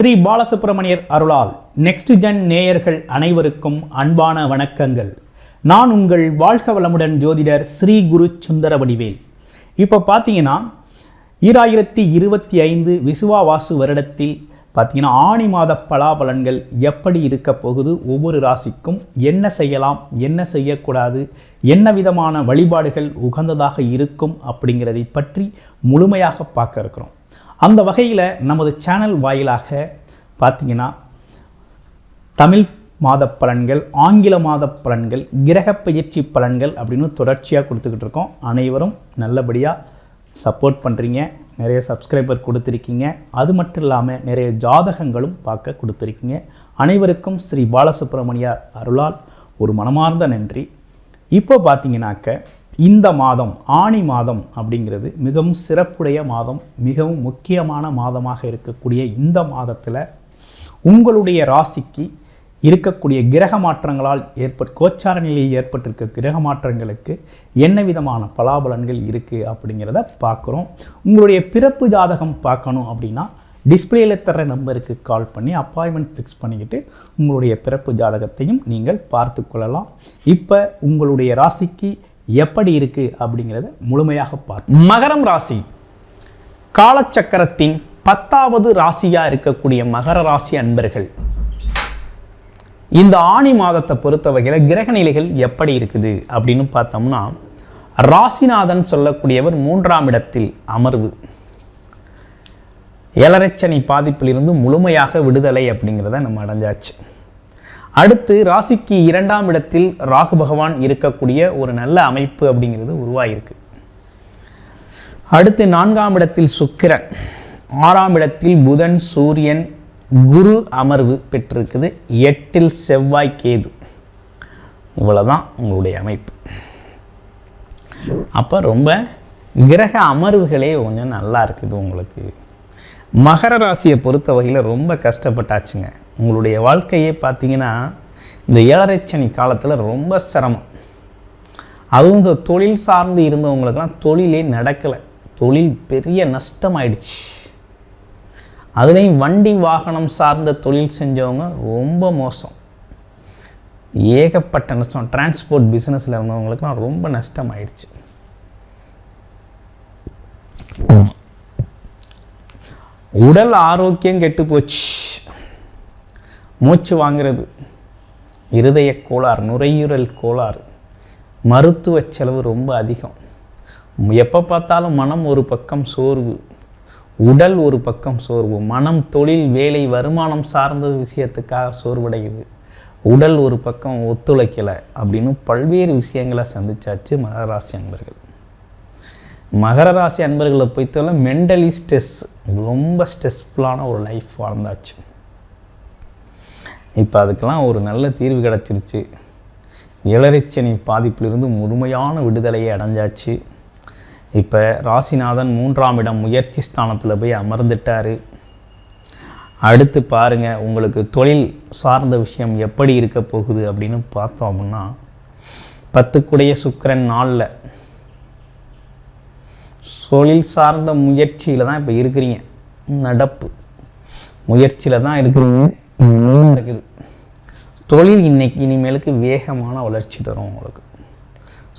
ஸ்ரீ பாலசுப்ரமணியர் அருளால் next gen நேயர்கள் அனைவருக்கும் அன்பான வணக்கங்கள். நான் உங்கள் வாழ்க வளமுடன் ஜோதிடர் ஸ்ரீ குரு சுந்தரவடிவேல். இப்போ பார்த்தீங்கன்னா 2025 விசுவாவாசு வருடத்தில் பார்த்தீங்கன்னா ஆணி மாத பலாபலன்கள் எப்படி இருக்க போகுது, ஒவ்வொரு ராசிக்கும் என்ன செய்யலாம், என்ன செய்யக்கூடாது, என்ன விதமான வழிபாடுகள் உகந்ததாக இருக்கும் அப்படிங்கிறதை பற்றி முழுமையாக பார்க்க இருக்கிறோம். அந்த வகையில் நமது சேனல் வாயிலாக பார்த்தீங்கன்னா தமிழ் மாத பலன்கள், ஆங்கில மாத பலன்கள், கிரக பயிற்சி பலன்கள் அப்படின்னு தொடர்ச்சியாக கொடுத்துக்கிட்டு இருக்கோம். அனைவரும் நல்லபடியாக சப்போர்ட் பண்ணுறீங்க, நிறைய சப்ஸ்கிரைபர் கொடுத்துருக்கீங்க. அது மட்டும் இல்லாமல் நிறைய ஜாதகங்களும் பார்க்க கொடுத்துருக்கீங்க. அனைவருக்கும் ஸ்ரீ பாலசுப்ரமணியர் அருளால் ஒரு மனமார்ந்த நன்றி. இப்போ பார்த்தீங்கன்னாக்க இந்த மாதம் ஆணி மாதம் அப்படிங்கிறது மிகவும் சிறப்புடைய மாதம், மிகவும் முக்கியமான மாதமாக இருக்கக்கூடிய இந்த மாதத்தில் உங்களுடைய ராசிக்கு இருக்கக்கூடிய கிரக மாற்றங்களால் கோச்சார நிலையில் ஏற்பட்டிருக்க கிரக மாற்றங்களுக்கு என்ன விதமான பலாபலன்கள் இருக்குது அப்படிங்கிறத பார்க்குறோம். உங்களுடைய பிறப்பு ஜாதகம் பார்க்கணும் அப்படின்னா டிஸ்பிளேயில் தர நம்பருக்கு கால் பண்ணி அப்பாயின்மெண்ட் ஃபிக்ஸ் பண்ணிக்கிட்டு உங்களுடைய பிறப்பு ஜாதகத்தையும் நீங்கள் பார்த்து கொள்ளலாம். இப்போ உங்களுடைய ராசிக்கு எப்படி இருக்குது அப்படிங்கிறத முழுமையாக பார்ப்போம். மகரம் ராசி காலச்சக்கரத்தின் 10வது ராசியாக இருக்கக்கூடிய மகர ராசி அன்பர்கள் இந்த ஆணி மாதத்தை பொறுத்த வகையில் கிரக நிலைகள் எப்படி இருக்குது அப்படின்னு பார்த்தோம்னா, ராசிநாதன் சொல்லக்கூடியவர் 3ஆம் இடத்தில் அமர்வு, ஏழரைச்சனி பாதிப்பிலிருந்து முழுமையாக விடுதலை அப்படிங்கிறத நம்ம அடைஞ்சாச்சு. அடுத்து ராசிக்கு 2ஆம் இடத்தில் ராகு பகவான் இருக்கக்கூடிய ஒரு நல்ல அமைப்பு அப்படிங்கிறது உருவாகிருக்கு. அடுத்து 4ஆம் இடத்தில் சுக்கிரன், 6ஆம் இடத்தில் புதன், சூரியன், குரு அமர்வு பெற்றிருக்குது. 8இல் செவ்வாய், கேது. இவ்வளவுதான் உங்களுடைய அமைப்பு. அப்போ ரொம்ப கிரக அமர்வுகளே கொஞ்சம் நல்லா இருக்குது உங்களுக்கு. மகர ராசியை பொறுத்த வகையில் ரொம்ப கஷ்டப்பட்டாச்சுங்க. உங்களுடைய வாழ்க்கையே பார்த்தீங்கன்னா இந்த ஏழரைச்சனி காலத்தில் ரொம்ப சிரமம். அதுவும் இந்த தொழில் சார்ந்து இருந்தவங்களுக்கெல்லாம் தொழிலே நடக்கலை, தொழில் பெரிய நஷ்டமாயிடுச்சு. அதுலேயும் வண்டி வாகனம் சார்ந்த தொழில் செஞ்சவங்க ரொம்ப மோசம், ஏகப்பட்ட நஷ்டம். டிரான்ஸ்போர்ட் பிஸ்னஸில் இருந்தவங்களுக்குலாம் ரொம்ப நஷ்டமாயிடுச்சு. உடல் ஆரோக்கியம் கெட்டு போச்சு, மூச்சு வாங்கிறது, இருதய கோளாறு, நுரையீரல் கோளாறு, மருத்துவ செலவு ரொம்ப அதிகம். எப்போ பார்த்தாலும் மனம் ஒரு பக்கம் சோர்வு, உடல் ஒரு பக்கம் சோர்வு, மனம் தொழில் வேலை வருமானம் சார்ந்த விஷயத்துக்காக சோர்வடையுது, உடல் ஒரு பக்கம் ஒத்துழைக்கலை அப்படின்னு பல்வேறு விஷயங்களை சந்திச்சாச்சு மகர ராசி அன்பர்கள். மகர ராசி அன்பர்களை பொறுத்தவரை மென்டலி ஸ்ட்ரெஸ், ரொம்ப ஸ்ட்ரெஸ்ஃபுல்லான ஒரு லைஃப் வாழ்ந்தாச்சு. இப்போ அதுக்கெல்லாம் ஒரு நல்ல தீர்வு கிடச்சிருச்சு. ஏழரைச்சனி பாதிப்பிலிருந்து முழுமையான விடுதலையை அடைஞ்சாச்சு. இப்போ ராசிநாதன் 3ஆம் இடம் முயற்சி ஸ்தானத்தில் போய் அமர்ந்துட்டார். அடுத்து பாருங்கள் உங்களுக்கு தொழில் சார்ந்த விஷயம் எப்படி இருக்க போகுது அப்படின்னு பார்த்தோம் அப்படின்னா, 10க்குடைய சுக்கிரன் 4ல் தொழில் சார்ந்த முயற்சியில் தான் இப்போ இருக்கிறீங்க. நடப்பு முயற்சியில் தான் இருக்கிறீங்க இருக்குது. தொழில் இனிமேலுக்கு வேகமான வளர்ச்சி தரும். உங்களுக்கு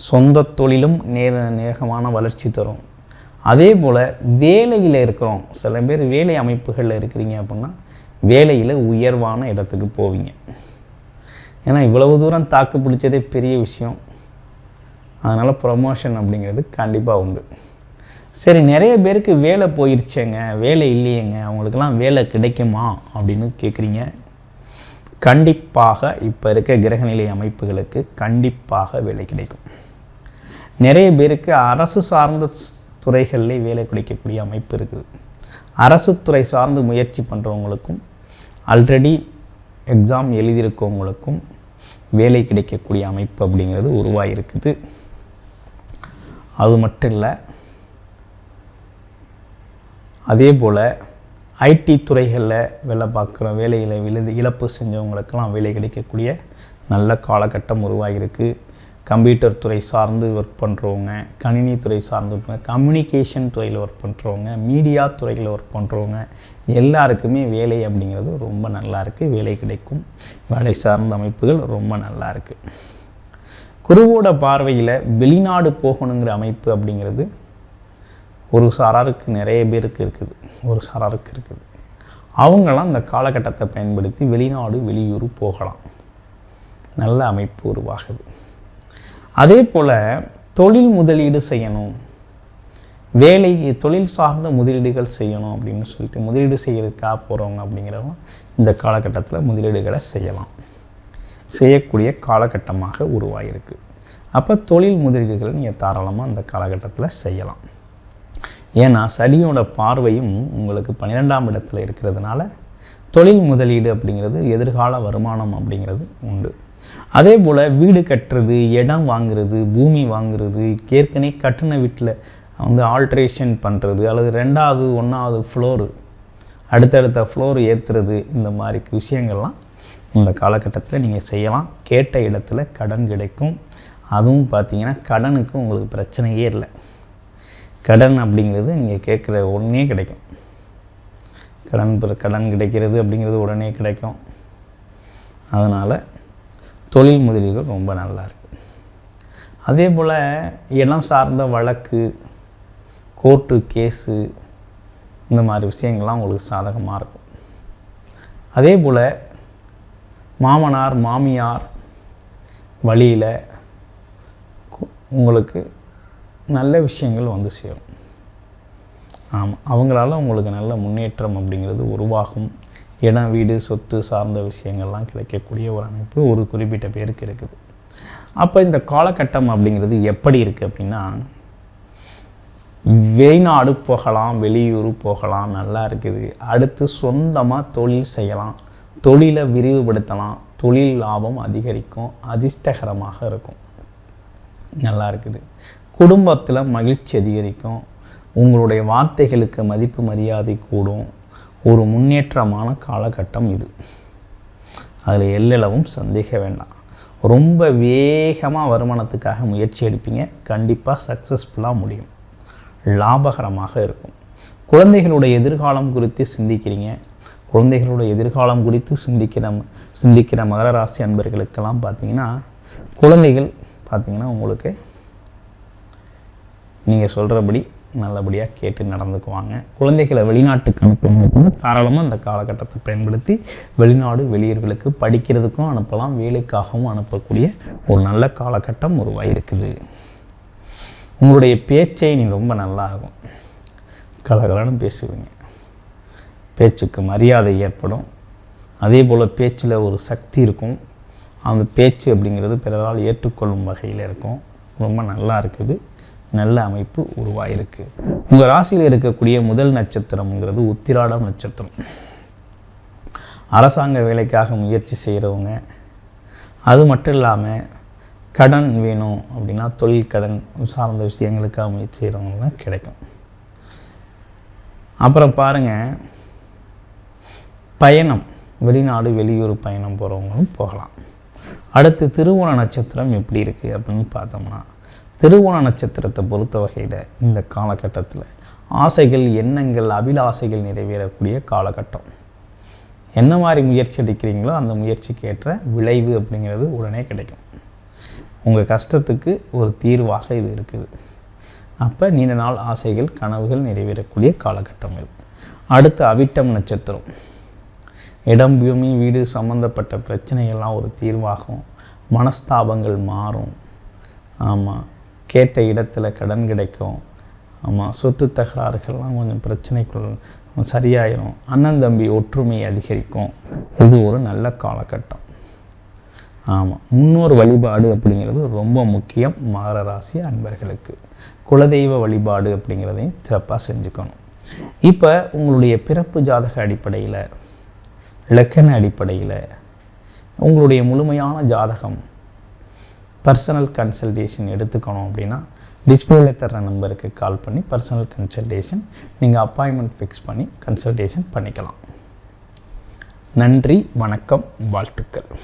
சொந்த தொழிலும் வேகமான வளர்ச்சி தரும். அதே போல் வேலையில் இருக்கிறோம், சில பேர் வேலை அமைப்புகளில் இருக்கிறீங்க அப்படின்னா வேலையில் உயர்வான இடத்துக்கு போவீங்க. ஏன்னா இவ்வளவு தூரம் தாக்கு பிடிச்சதே பெரிய விஷயம். அதனால் ப்ரமோஷன் அப்படிங்கிறது கண்டிப்பாக உண்டு. சரி, நிறைய பேருக்கு வேலை போயிடுச்சேங்க, வேலை இல்லையேங்க, அவங்களுக்கெல்லாம் வேலை கிடைக்குமா அப்படின்னு கேட்குறீங்க. கண்டிப்பாக இப்போ இருக்க கிரகநிலை அமைப்புகளுக்கு கண்டிப்பாக வேலை கிடைக்கும். நிறைய பேருக்கு அரசு சார்ந்த துறைகளில் வேலை கிடைக்கக்கூடிய அமைப்பு இருக்குது. அரசு துறை சார்ந்து முயற்சி பண்ணுறவங்களுக்கும் ஆல்ரெடி எக்ஸாம் எழுதியிருக்கவங்களுக்கும் வேலை கிடைக்கக்கூடிய அமைப்பு அப்படிங்கிறது உருவாகிருக்குது. அது மட்டும் இல்லை, அதே போல் ஐடி துறைகளில் வேலை பார்க்குற வேலையில் இழப்பு செஞ்சவங்களுக்கெல்லாம் வேலை கிடைக்கக்கூடிய நல்ல காலகட்டம் உருவாகிருக்கு. கம்ப்யூட்டர் துறை சார்ந்து ஒர்க் பண்ணுறவங்க, கணினி துறை சார்ந்து கம்யூனிகேஷன் துறையில் ஒர்க் பண்ணுறவங்க, மீடியா துறையில் ஒர்க் பண்ணுறவங்க எல்லாருக்குமே வேலை அப்படிங்கிறது ரொம்ப நல்லா இருக்குது. வேலை கிடைக்கும். வேலை சார்ந்த அமைப்புகள் ரொம்ப நல்லா இருக்குது. குருவோட பார்வையில் வெளிநாடு போகணுங்கிற அமைப்பு அப்படிங்கிறது ஒரு சாராருக்கு நிறைய பேருக்கு இருக்குது. ஒரு சாராருக்கு இருக்குது. அவங்களாம் இந்த காலகட்டத்தை பயன்படுத்தி வெளிநாடு வெளியூர் போகலாம். நல்ல அமைப்பு உருவாகுது. அதே போல் தொழில் முதலீடு செய்யணும், வேலை தொழில் சார்ந்த முதலீடுகள் செய்யணும் அப்படின்னு சொல்லிட்டு முதலீடு செய்கிறதுக்காக போகிறவங்க அப்படிங்கிறவங்க இந்த காலகட்டத்தில் முதலீடுகளை செய்யலாம். செய்யக்கூடிய காலகட்டமாக உருவாகிருக்கு. அப்போ தொழில் முதலீடுகள் நீங்கள் தாராளமாக அந்த காலகட்டத்தில் செய்யலாம். ஏன்னா சனியோட பார்வையும் உங்களுக்கு 12ஆம் இடத்துல இருக்கிறதுனால தொழில் முதலீடு அப்படிங்கிறது எதிர்கால வருமானம் அப்படிங்கிறது உண்டு. அதே போல் வீடு கட்டுறது, இடம் வாங்குறது, பூமி வாங்குறது, ஏற்கனவே கட்டின வீட்டில் ஆல்ட்ரேஷன் பண்ணுறது அல்லது 2வது 1வது ஃப்ளோரு அடுத்தடுத்த ஃப்ளோர் ஏற்றுறது, இந்த மாதிரி விஷயங்கள்லாம் இந்த காலகட்டத்தில் நீங்கள் செய்யலாம். கேட்ட இடத்துல கடன் கிடைக்கும். அதுவும் பார்த்திங்கன்னா கடனுக்கு உங்களுக்கு பிரச்சனையே இல்லை. கடன் அப்படிங்கிறது நீங்கள் கேட்குற உடனே கிடைக்கும். கடன் கிடைக்கிறது அப்படிங்கிறது உடனே கிடைக்கும். அதனால் தொழில் முதலீடுகள் ரொம்ப நல்லா இருக்குது. அதே போல் இடம் சார்ந்த வழக்கு, கோர்ட்டு கேஸு, இந்த மாதிரி விஷயங்கள்லாம் உங்களுக்கு சாதகமாக இருக்கும். அதே போல் மாமனார் மாமியார் வழியில் உங்களுக்கு நல்ல விஷயங்கள் வந்து சேரும். ஆமாம், அவங்களால உங்களுக்கு நல்ல முன்னேற்றம் அப்படிங்கிறது உருவாகும். இடம் வீடு சொத்து சார்ந்த விஷயங்கள்லாம் கிடைக்கக்கூடிய ஒரு அமைப்பு ஒரு குறிப்பிட்ட பேருக்கு இருக்குது. அப்போ இந்த காலகட்டம் அப்படிங்கிறது எப்படி இருக்குது அப்படின்னா, வெளிநாடு போகலாம், வெளியூர் போகலாம், நல்லா இருக்குது. அடுத்து சொந்தமாக தொழில் செய்யலாம், தொழிலை விரிவுபடுத்தலாம், தொழில் லாபம் அதிகரிக்கும், அதிர்ஷ்டகரமாக இருக்கும், நல்லா இருக்குது. குடும்பத்தில் மகிழ்ச்சி அதிகரிக்கும், உங்களுடைய வார்த்தைகளுக்கு மதிப்பு மரியாதை கூடும். ஒரு முன்னேற்றமான காலகட்டம் இது. அதில் எல்லளவும் சந்தேகம் வேண்டாம். ரொம்ப வேகமாக வருமானத்துக்காக முயற்சி எடுப்பீங்க, கண்டிப்பாக சக்ஸஸ்ஃபுல்லாக முடியும், லாபகரமாக இருக்கும். குழந்தைகளுடைய எதிர்காலம் குறித்து சிந்திக்கிறீங்க. குழந்தைகளுடைய எதிர்காலம் குறித்து சிந்திக்கிற மகர ராசி அன்பர்களுக்கெல்லாம் பார்த்திங்கன்னா, குழந்தைகள் பார்த்திங்கன்னா உங்களுக்கு நீங்கள் சொல்கிறபடி நல்லபடியாக கேட்டு நடந்துக்குவாங்க. குழந்தைகளை வெளிநாட்டுக்கு அனுப்பணும் தாராளமாக இந்த காலகட்டத்தை பயன்படுத்தி வெளிநாடு வெளியூர்களுக்கு படிக்கிறதுக்கும் அனுப்பலாம், வேலைக்காகவும் அனுப்பக்கூடிய ஒரு நல்ல காலகட்டம் உருவாகிருக்குது. உங்களுடைய பேச்சை நீ ரொம்ப நல்லா இருக்கும், கலகலன்னு பேசுவீங்க, பேச்சுக்கு மரியாதை ஏற்படும். அதே போல் பேச்சில் ஒரு சக்தி இருக்கும். அந்த பேச்சு அப்படிங்கிறது பிறரால் ஏற்றுக்கொள்ளும் வகையில் இருக்கும். ரொம்ப நல்லா இருக்குது. நல்ல அமைப்பு உருவாயிருக்கு. உங்கள் ராசியில் இருக்கக்கூடிய முதல் நட்சத்திரம்ங்கிறது உத்திராடம் நட்சத்திரம். அரசாங்க வேலைக்காக முயற்சி செய்கிறவங்க, அது மட்டும் இல்லாமல் கடன் வேணும் அப்படின்னா தொழில் கடன் சார்ந்த விஷயங்களுக்காக முயற்சி செய்கிறவங்க கிடைக்கும். அப்புறம் பாருங்கள், பயணம், வெளிநாடு வெளியூர் பயணம் போகிறவங்களும் போகலாம். அடுத்து திருவோண நட்சத்திரம் எப்படி இருக்குது அப்படின்னு பார்த்தோம்னா, திருவோண நட்சத்திரத்தை பொறுத்த வகையில் இந்த காலகட்டத்தில் ஆசைகள், எண்ணங்கள், அபிலாசைகள் நிறைவேறக்கூடிய காலகட்டம். என்ன மாதிரி முயற்சி எடுக்கிறீங்களோ அந்த முயற்சிக்கு ஏற்ற விளைவு அப்படிங்கிறது உடனே கிடைக்கும். உங்கள் கஷ்டத்துக்கு ஒரு தீர்வாக இது இருக்குது. அப்போ நீண்ட நாள் ஆசைகள், கனவுகள் நிறைவேறக்கூடிய காலகட்டம் இது. அடுத்து அவிட்டம் நட்சத்திரம். இடம் பூமி வீடு சம்மந்தப்பட்ட பிரச்சனைகள்லாம் ஒரு தீர்வாகும். மனஸ்தாபங்கள் மாறும். ஆமாம், கேட்ட இடத்துல கடன் கிடைக்கும். ஆமாம், சொத்து தகராறுகள்லாம் கொஞ்சம் பிரச்சனைக்குள் சரியாயிடும். அண்ணன் தம்பி ஒற்றுமை அதிகரிக்கும். இது ஒரு நல்ல காலகட்டம். ஆமாம், முன்னோர் வழிபாடு அப்படிங்கிறது ரொம்ப முக்கியம். மகர ராசி அன்பர்களுக்கு குலதெய்வ வழிபாடு அப்படிங்கிறதையும் சிறப்பாக செஞ்சுக்கணும். இப்போ உங்களுடைய பிறப்பு ஜாதக அடிப்படையில், இலக்கண அடிப்படையில் உங்களுடைய முழுமையான ஜாதகம் பர்சனல் கன்சல்டேஷன் எடுத்துக்கணும் அப்படின்னா டிஸ்பிளேல தர நம்பருக்கு கால் பண்ணி பர்சனல் கன்சல்டேஷன் நீங்கள் அப்பாயின்மெண்ட் ஃபிக்ஸ் பண்ணி கன்சல்டேஷன் பண்ணிக்கலாம். நன்றி, வணக்கம், வாழ்த்துக்கள்.